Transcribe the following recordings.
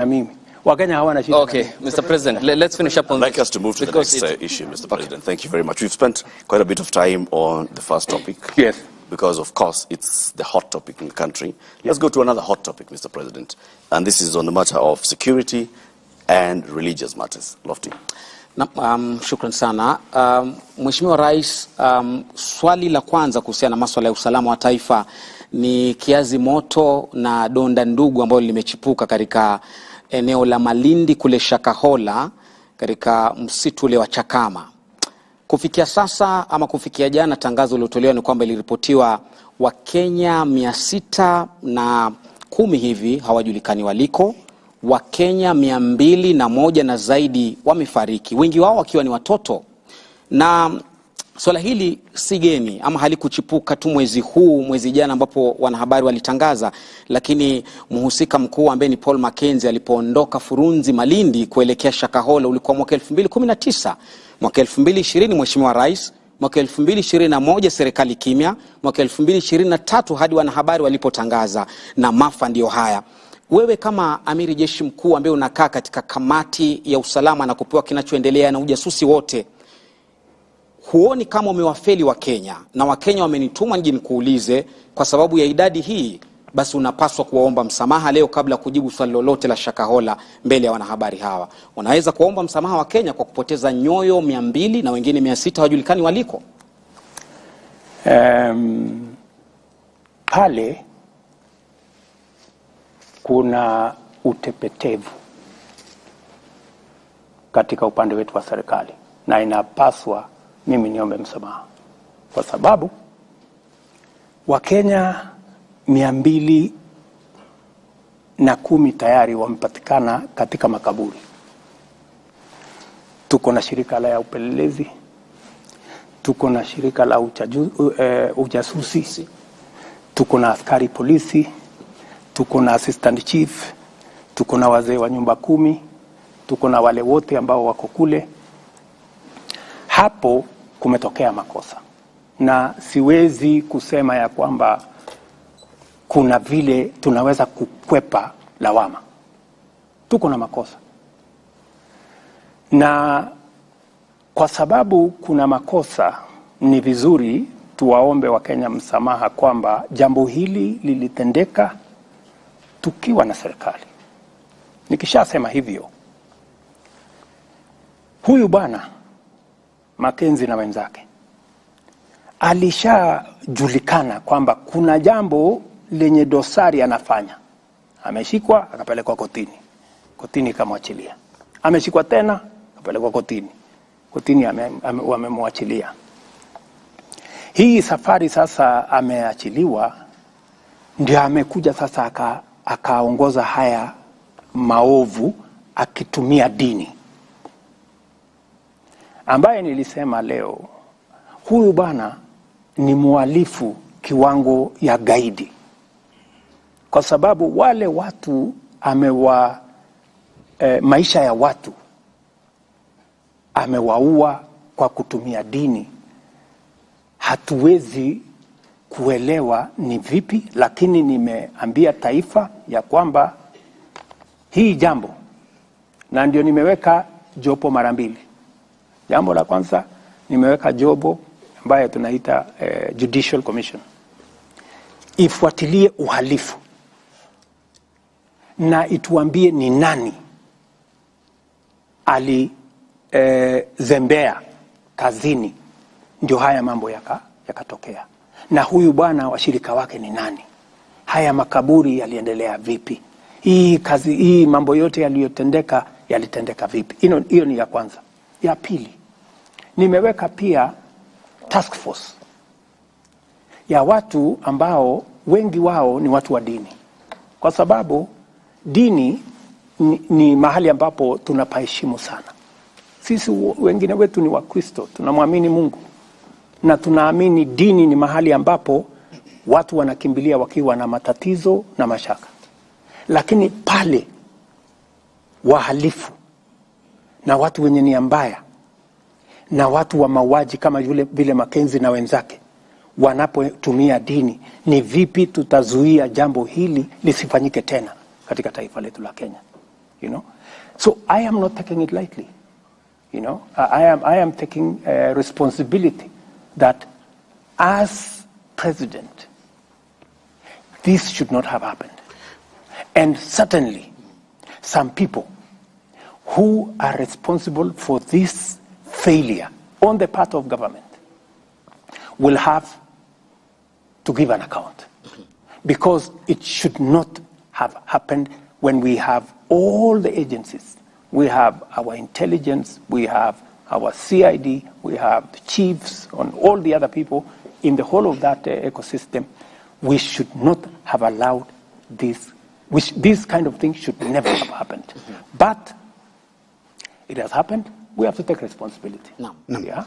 Okay, Mr. President, let's finish up on I'd like us to move to the next issue, Mr. President. Thank you very much. We've spent quite a bit of time on the first topic. Yes. Because, of course, it's the hot topic in the country. Yes. Let's go to another hot topic, Mr. President. And this is on the matter of security and religious matters. Lofty. Shukran sana. Mheshimiwa Rais, swali la kwanza kuhusiana na masuala ya usalama wa taifa ni kiazi moto na donda ndugu ambalo limechipuka katika eneo la Malindi kule Shakahola katika msitu ule wa Chakama. Kufikia sasa ama kufikia jana tangazo lilotolewa ni kwamba iliripotiwa Wakenya 610 hivi hawajulikani waliko. Wakenya 201 na zaidi wamefariki, wengi wao wakiwa ni watoto. Na swala hili si geni ama halikuchipuka tu mwezi jana ambapo wanahabari walitangaza, lakini mhusika mkuu ambaye ni Paul Mackenzie alipoondoka Furunzi Malindi kuelekea Shakahola ulikuwa mwaka 2019. Mwaka 2020 Mheshimiwa Rais, mwaka 2021 serikali kimya, mwaka 2023 hadi wanahabari walipotangaza, na maafa ndio haya. Wewe kama amiri jeshi mkuu ambaye unakaa katika kamati ya usalama na kupewa kinachoendelea na ujasusi wote, huoni kama umewafeli wa Kenya? Na Wakenya wamenituma nije nikuulize kwa sababu ya idadi hii, basi unapaswa kuwaomba msamaha leo kabla kujibu swali lolote la Shakahola mbele ya wanahabari hawa. Unaweza kuomba msamaha wa Kenya kwa kupoteza nyoyo 200 na wengine 600 hawajulikani waliko? Pale kuna utepetevu katika upande wetu wa serikali, na inapaswa mimi niombe msamaha kwa sababu Wakenya 210 tayari wamepatikana katika makaburi. Tuko na shirika la upelelezi, tuko na shirika la ujasusi, tuko na askari polisi, tuko na assistant chief, tuko na wazee wa nyumba 10, tuko na wale wote ambao wako kule. Hapo kumetokea makosa, na siwezi kusema ya kwamba kuna vile tunaweza kukwepa lawama. Tuko na makosa, na kwa sababu kuna makosa ni vizuri tuwaombe Wakenya msamaha kwamba jambo hili lilitendeka tukiwa na serikali. Nikishasema hivyo, huyu bwana Mackenzie na wenzake alishajulikana kwamba kuna jambo lenye dosari anafanya. Ameshikwa akapelekwa kotini kamwachilia. Ameshikwa tena akapelekwa kotini wamemwachilia. Hii safari sasa ameachiliwa, ndio amekuja sasa akaongoza haya maovu akitumia dini, ambaye nilisema leo huyu bwana ni muhalifu kiwango ya gaidi, kwa sababu wale watu maisha ya watu amewaua kwa kutumia dini. Hatuwezi kuelewa ni vipi, lakini nimeambia taifa ya kwamba hii jambo, na ndio nimeweka jopo mara 2. Jambo la kwanza nimeweka jopo ambaye tunaita Judicial Commission ifuatilie uhalifu na ituambie ni nani zembea kazini ndio haya mambo yakatokea, na huyu bwana washirika wake ni nani, haya makaburi yaliendelea vipi, hii mambo yote yalitendeka vipi. Hiyo ni ya kwanza. Ya pili, nimeweka pia task force ya watu ambao wengi wao ni watu wa dini, kwa sababu dini ni mahali ambapo tunapaheshimu sana. Sisi wengine wetu ni Wakristo, tunamwamini Mungu, na tunaamini dini ni mahali ambapo watu wanakimbilia wakiwa na matatizo na mashaka. Lakini pale wahalifu na watu wenye nia mbaya na watu wa mauaji kama vile Mackenzie na wenzake wanapotumia dini, ni vipi tutazuia jambo hili lisifanyike tena katika taifa letu la Kenya? you know. So I am not taking it lightly, you know. I am taking responsibility that as president, this should not have happened. And certainly, some people who are responsible for this failure on the part of government will have to give an account. Because it should not have happened when we have all the agencies. We have our intelligence, we have our CID, we have the chiefs, and all the other people in the whole of that ecosystem. We should not have allowed this, this kind of thing should never have happened. But it has happened, we have to take responsibility. No. Yeah?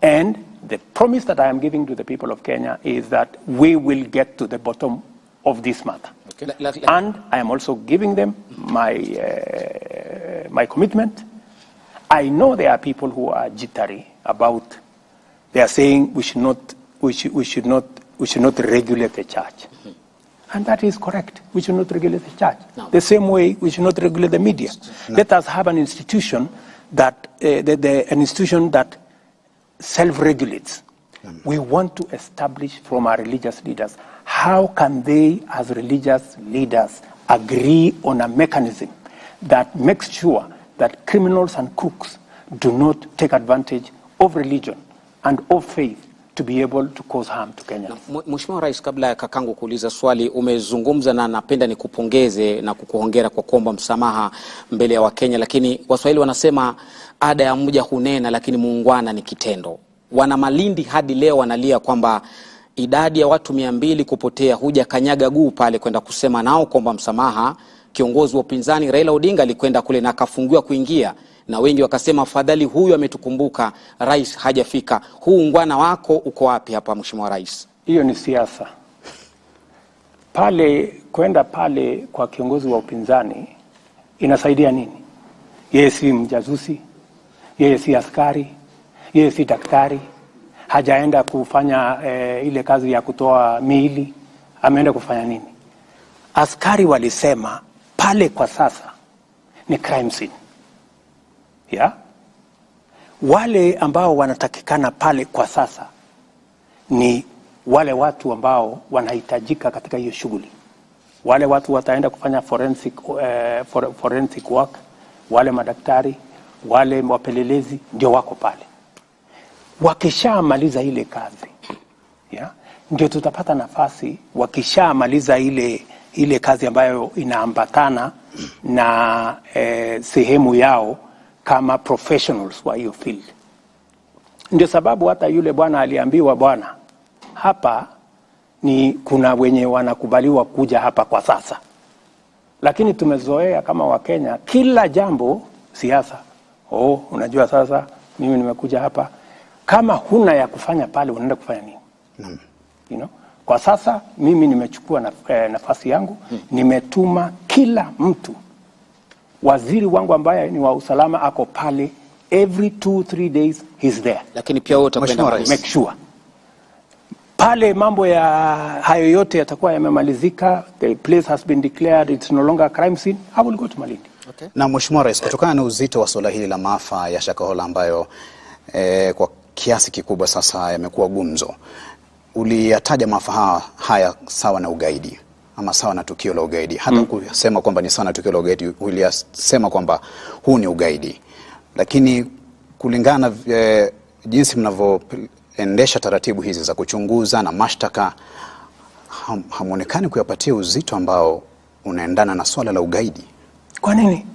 And the promise that I am giving to the people of Kenya is that we will get to the bottom of this matter. Okay. And I am also giving them my, my commitment. I know there are people who are jittery about, they are saying we should not regulate the church. And that is correct. We should not regulate the church. No. The same way we should not regulate the media. No. Let us have an institution that self-regulates. We want to establish from our religious leaders, how can they, as religious leaders, agree on a mechanism that makes sure that criminals and crooks do not take advantage of religion and of faith to be able to cause harm to Kenyans. Mheshimiwa Rais, kabla ya kakangu kuuliza swali, umezungumza na napenda nikupongeze na kukuhongera kwa kuomba msamaha mbele ya Wakenya, lakini Waswahili wanasema ada ya mmoja hunena lakini muungwana ni kitendo. Wana Malindi hadi leo wanalia kwamba idadi ya watu 200 kupotea, huja kanyaga guu pale kwenda kusema nao kuomba msamaha. Kiongozi wa upinzani Raila Odinga alikwenda kule na akafungiwa kuingia, na wengi wakasema afadhali huyu ametukumbuka, rais hajafika. Huu ungwana wako uko wapi hapa Mheshimiwa Rais? Hiyo ni siasa. Pale kwenda pale kwa kiongozi wa upinzani inasaidia nini? Yeye si mjasusi, yeye si askari, yeye si daktari, hajaenda kufanya ile kazi ya kutoa miili, ameenda kufanya nini? Askari walisema pale kwa sasa ni crime scene. Yeah? Wale ambao wanatakikana pale kwa sasa ni wale watu ambao wanahitajika katika hiyo shughuli. Wale watu wataenda kufanya forensic work, wale madaktari, wale wapelelezi ndio wako pale. Wakishamaliza ile kazi, yeah, ndio tutapata nafasi, wakishamaliza ile kazi ambayo inaambatana na sehemu yao kama professionals wa hiyo field. Ndio sababu hata yule bwana aliambiwa, bwana, hapa ni kuna wenye wanakubaliwa kuja hapa kwa sasa. Lakini tumezoea kama Wakenya kila jambo siasa. Unajua sasa mimi nimekuja hapa, kama huna ya kufanya pale unaenda kufanya nini? You know? Kwa sasa mimi nimechukua nafasi yangu, nimetuma kila mtu. Waziri wangu ambaye ni wa usalama ako pale, every 2-3 days he's there. Lakini pia wewe utakwenda make sure pale mambo ya hayo yote yatakuwa yamemalizika, the place has been declared it's no longer a crime scene, I will go to Malindi. Okay. Na Mheshimiwa Rais, kutokana na uzito wa swala hili la maafa ya Shakahola ambayo kwa kiasi kikubwa sasa yamekuwa gumzo, uliyataja maafa haya sawa na ugaidi ama sawa na tukio la ugaidi. Hata kusema kwamba ni sawa na tukio la ugaidi, uliyasema kwamba huu ni ugaidi. Lakini kulingana jinsi mnavyoendesha taratibu hizi za kuchunguza na mashtaka, hamuonekani kuyapatia uzito ambao unaendana na swala la ugaidi. Kwa nini?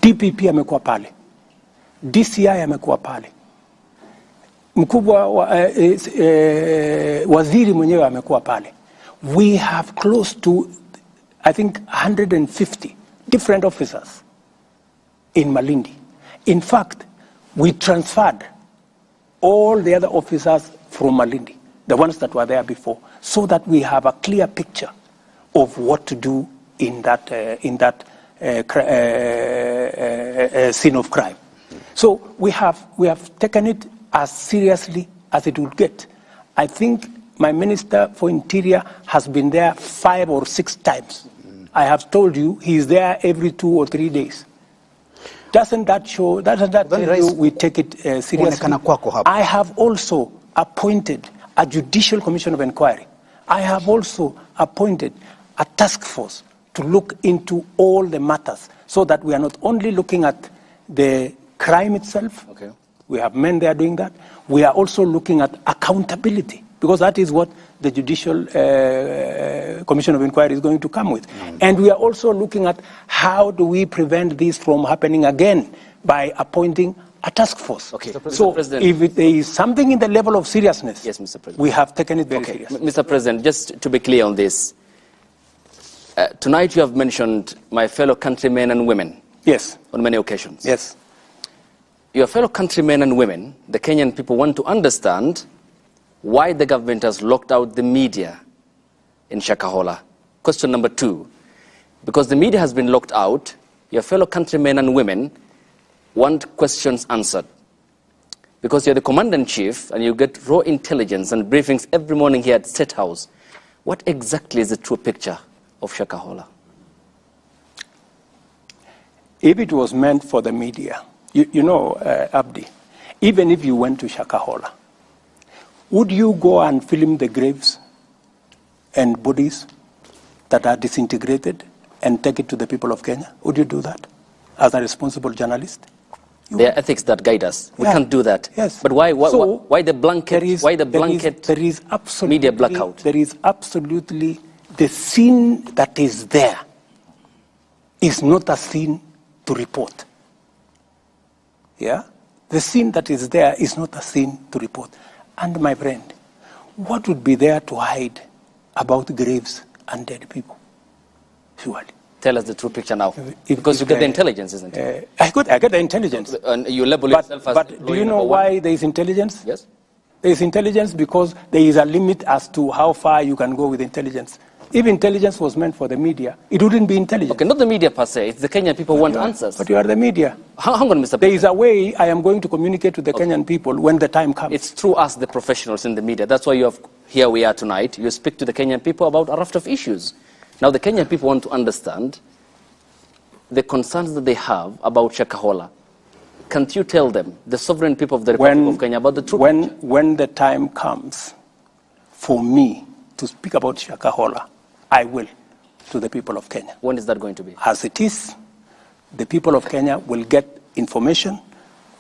DPP amekuwa pale, DCI amekuwa pale, mkubwa waziri mwenyewe amekuwa pale. We have close to, I think, 150 different officers in Malindi. In fact, we transferred all the other officers from Malindi, the ones that were there before, so that we have a clear picture of what to do in that scene of crime. So we have taken it as seriously as it would get. I think my Minister for Interior has been there 5 or 6 times I have told you he is there every 2 or 3 days. Doesn't that tell you we take it seriously? I have also appointed a judicial commission of inquiry. I have also appointed a task force to look into all the matters so that we are not only looking at the crime itself. Okay. We have men there doing that. We are also looking at accountability, because that is what the Judicial Commission of Inquiry is going to come with. And we are also looking at how do we prevent this from happening again by appointing a task force. Okay. So if there is something in the level of seriousness, yes, Mr. President, we have taken it very seriously. Mr. President, just to be clear on this, tonight you have mentioned my fellow countrymen and women. Yes. On many occasions. Yes. Your fellow countrymen and women, the Kenyan people, want to understand why the government has locked out the media in Shakahola. Question number 2, because the media has been locked out, your fellow countrymen and women want questions answered. Because you're the commander-in-chief and you get raw intelligence and briefings every morning here at State House. What exactly is the true picture of Shakahola? If it was meant for the media, you know, Abdi, even if you went to Shakahola, would you go and film the graves and bodies that are disintegrated and take it to the people of Kenya? Would you do that as a responsible journalist? There are ethics that guide us. We can't do that. Yes. But why the blanket? There is absolutely media blackout? There is absolutely the scene that is there is not a scene to report. Yeah, the scene that is there is not a scene to report. And my friend, what would be there to hide about graves and dead people? Surely. Tell us the true picture now. Because you get the intelligence, isn't it? I get the intelligence. And you label yourself as But do you know why there is intelligence? Yes. There is intelligence because there is a limit as to how far you can go with intelligence. If intelligence was meant for the media, it wouldn't be intelligence. Okay, not the media per se. It's the Kenyan people who want answers. But you are the media. Hang on, Mr. President. There is a way I am going to communicate to the Kenyan people when the time comes. It's through us, the professionals in the media. That's why here we are tonight. You speak to the Kenyan people about a raft of issues. Now, the Kenyan people want to understand the concerns that they have about Shakahola. Can't you tell them, the sovereign people of the Republic of Kenya, about the truth? When the time comes for me to speak about Shakahola, I will to the people of Kenya. When is that going to be? As it is, the people of Kenya will get information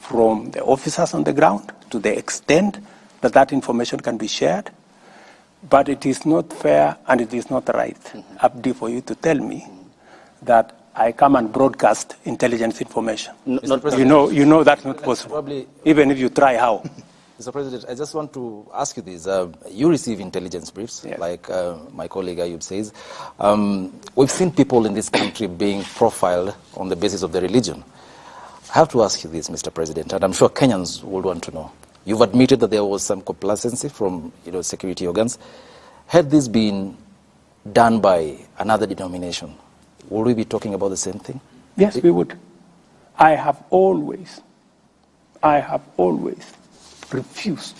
from the officers on the ground to the extent that that information can be shared. But it is not fair and it is not right, Abdi, for you to tell me that I come and broadcast intelligence information. You know that's not possible. Probably, even if you try how. Mr. President, I just want to ask you this. You receive intelligence briefs, yes, like my colleague Ayub says. We've seen people in this country being profiled on the basis of their religion. I have to ask you this, Mr. President, and I'm sure Kenyans would want to know. You've admitted that there was some complacency from security organs. Had this been done by another denomination, would we be talking about the same thing? Yes, we would. I have always refused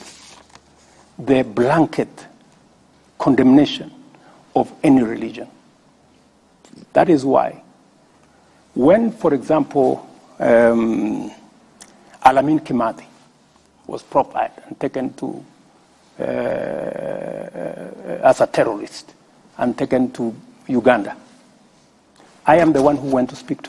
the blanket condemnation of any religion. That is why when, for example, Alamin Kimathi was profiled and taken to as a terrorist and taken to Uganda, I am the one who went to speak to